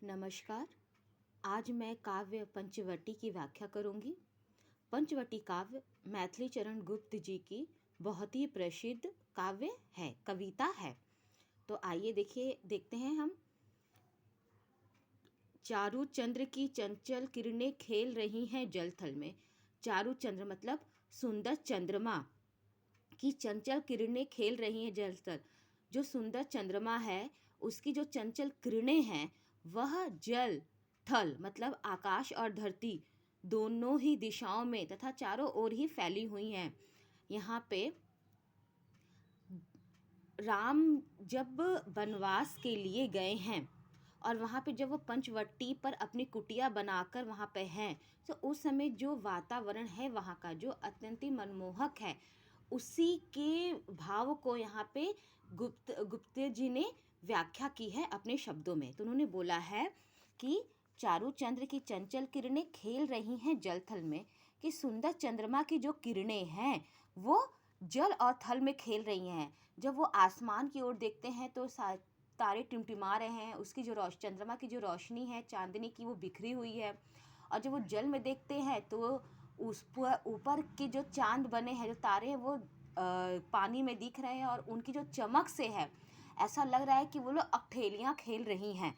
नमस्कार। आज मैं काव्य पंचवटी की व्याख्या करूंगी। पंचवटी काव्य मैथिली चरण गुप्त जी की बहुत ही प्रसिद्ध काव्य है, कविता है। तो आइए देखते हैं हम। चारु चंद्र की चंचल किरणें खेल रही हैं जल थल में। चारु चंद्र मतलब सुंदर चंद्रमा की चंचल किरणें खेल रही हैं जल थल। जो सुंदर चंद्रमा है उसकी जो चंचल किरणें हैं वह जल थल मतलब आकाश और धरती दोनों ही दिशाओं में तथा चारों ओर ही फैली हुई हैं। यहाँ पे राम जब वनवास के लिए गए हैं और वहाँ पे जब वो पंचवटी पर अपनी कुटिया बनाकर वहाँ पे हैं, तो उस समय जो वातावरण है वहाँ का जो अत्यंत ही मनमोहक है, उसी के भाव को यहाँ पे गुप्त जी ने व्याख्या की है अपने शब्दों में। तो उन्होंने बोला है कि चारु चंद्र की चंचल किरणें खेल रही हैं जल थल में, कि सुंदर चंद्रमा की जो किरणें हैं वो जल और थल में खेल रही हैं। जब वो आसमान की ओर देखते हैं तो तारे टिमटिमा रहे हैं, उसकी जो चंद्रमा की जो रोशनी है चांदनी की वो बिखरी हुई है। और जब वो जल में देखते हैं तो उस पर ऊपर के जो चांद बने हैं, जो तारे हैं वो पानी में दिख रहे हैं और उनकी जो चमक से है ऐसा लग रहा है कि वो लोग अठेलियाँ खेल रही हैं।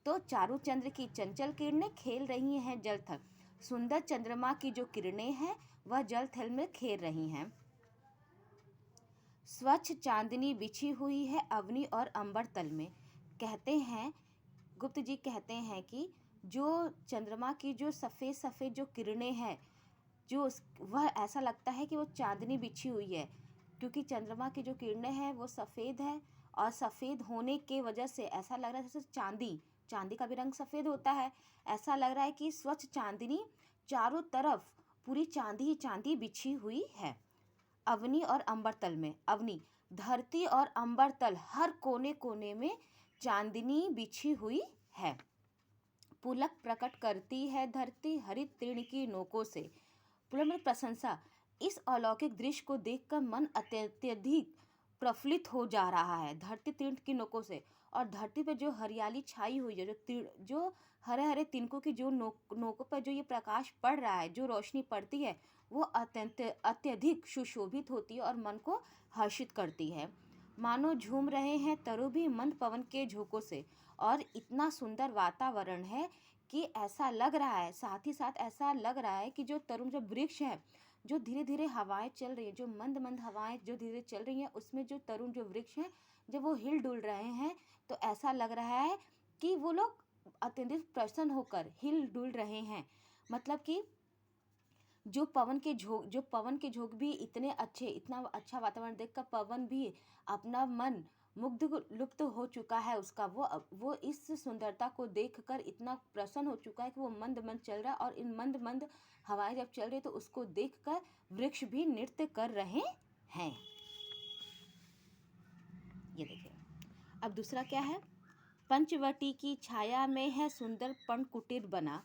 तो चारु चंद्र की चंचल किरणें खेल रही हैं जल थल। सुंदर चंद्रमा की जो किरणें हैं वह जल थल में खेल रही हैं। स्वच्छ चांदनी बिछी हुई है अवनी और अंबर तल में। कहते हैं, गुप्त जी कहते हैं कि जो चंद्रमा की जो सफ़ेद सफ़ेद जो किरणें हैं, वह ऐसा लगता है कि वो चांदनी बिछी हुई है, क्योंकि चंद्रमा की जो किरणें हैं वो सफ़ेद है और सफ़ेद होने के वजह से ऐसा लग रहा है जैसे चांदी का भी रंग सफ़ेद होता है। ऐसा लग रहा है कि स्वच्छ चांदनी चारों तरफ पूरी चांदी ही चांदी बिछी हुई है। अवनी और अंबर तल में, अवनी धरती और अंबर तल हर कोने कोने में चांदनी बिछी हुई है। पुलक प्रकट करती है धरती हरित तृण की नोकों से। पुलक में प्रशंसा। इस अलौकिक दृश्य को देखकर मन अत्यधिक प्रफुल्लित हो जा रहा है धरती तृण की नोकों से। और धरती पे जो हरियाली छाई हुई है, जो हरे हरे तिनकों की जो नोकों पर जो ये प्रकाश पड़ रहा है, जो रोशनी पड़ती है, वो अत्यधिक सुशोभित होती है और मन को हर्षित करती है। मानो झूम रहे हैं तरु भी मंद पवन के झोंकों से। और इतना सुंदर वातावरण है कि ऐसा लग रहा है, साथ ही साथ ऐसा लग रहा है कि जो तरुण जो वृक्ष है, जो धीरे धीरे हवाएं चल रही है, जो मंद मंद हवाएं जो धीरे चल रही हैं, उसमें जो तरुण जो वृक्ष हैं जब वो हिल डुल रहे हैं तो ऐसा लग रहा है कि वो लोग अत्यधिक प्रसन्न होकर हिल डुल रहे हैं। मतलब कि जो पवन के झोंक भी इतने अच्छे, इतना अच्छा वातावरण देखकर पवन भी अपना मन मुग्ध लुप्त हो चुका है उसका। वो इस सुंदरता को देखकर इतना प्रसन्न हो चुका है कि वो मंद मंद चल रहा है। और इन मंद मंद हवाएं जब चल रही तो उसको देखकर वृक्ष भी नृत्य कर रहे हैं। ये देखिए। अब दूसरा क्या है? पंचवटी की छाया में है सुंदर पर्ण कुटीर बना।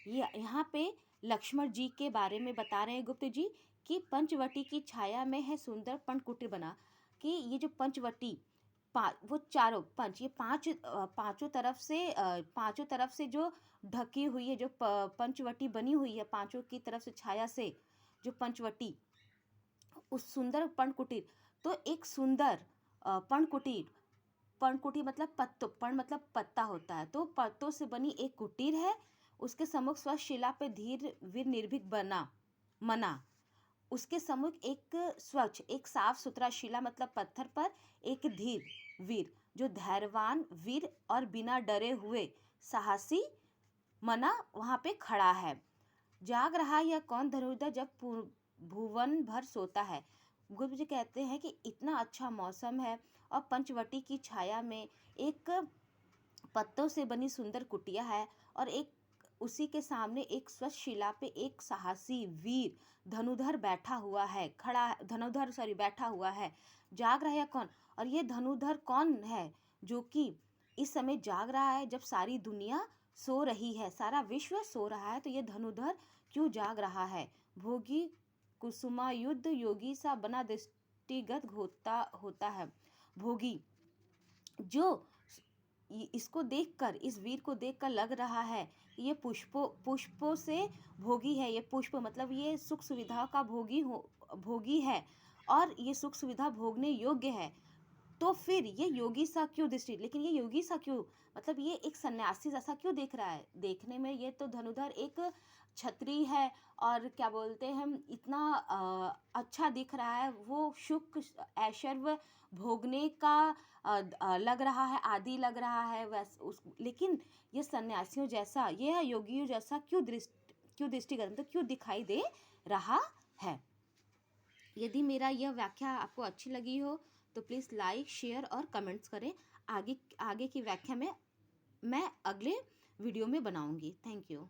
ये यहाँ पे लक्ष्मण जी के बारे में बता रहे हैं गुप्त जी कि पंचवटी की छाया में है सुंदर पर्ण कुटीर बना। कि ये जो पंचवटी वो चारों पंच, ये पांचों तरफ से जो ढकी हुई है, जो पंचवटी बनी हुई है पांचों की तरफ से छाया से, जो पंचवटी उस सुंदर पर्ण कुटीर। तो एक सुंदर पर्ण कुटीर, पर्णकुटी मतलब पत्तों, पर्ण मतलब पत्ता होता है, तो पत्तों से बनी एक कुटीर है। उसके सम्मुख स्वच्छ शिला पे धीर वीर निर्भीक मना। उसके सम्मुख एक स्वच्छ, एक साफ सुथरा शिला मतलब पत्थर पर एक धीर वीर, जो धैर्यवान वीर और बिना डरे हुए साहसी मना वहाँ पे खड़ा है। जाग रहा यह कौन धनुर्धर जब भुवन भर सोता है। गुरु जी कहते हैं कि इतना अच्छा मौसम है और पंचवटी की छाया में एक पत्तों से बनी सुंदर कुटिया है और एक उसी के सामने एक स्वच्छ शिला पे एक साहसी वीर धनुधर बैठा हुआ है, बैठा हुआ है। जाग रहा है कौन? और ये धनुधर कौन है जो कि इस समय जाग रहा है जब सारी दुनिया सो रही है, सारा विश्व सो रहा है, तो ये धनुधर क्यों जाग रहा है? भोगी कुसुमायुद्ध योगी सा बना दृष्टिगत होता है। भोगी जो इसको देखकर, इस वीर को देखकर लग रहा है कि ये पुष्पों से भोगी है, ये पुष्प मतलब ये सुख सुविधा का भोगी है और ये सुख सुविधा भोगने योग्य है, तो फिर ये योगी सा क्यों दृष्टि, लेकिन ये योगी सा क्यों, मतलब ये एक सन्यासी जैसा क्यों दिख रहा है? देखने में ये तो धनुधर एक छत्री है और क्या बोलते हैं, इतना अच्छा दिख रहा है, वो सुख ऐश्वर्य भोगने का लग रहा है, आदि लग रहा है वैस उस, लेकिन ये सन्यासियों जैसा, ये योगियों जैसा क्यों दृष्टिगत, मतलब क्यों दिखाई दे रहा है? यदि मेरा यह व्याख्या आपको अच्छी लगी हो तो प्लीज़ लाइक, शेयर और कमेंट्स करें। आगे आगे की व्याख्या में मैं अगले वीडियो में बनाऊंगी। Thank you.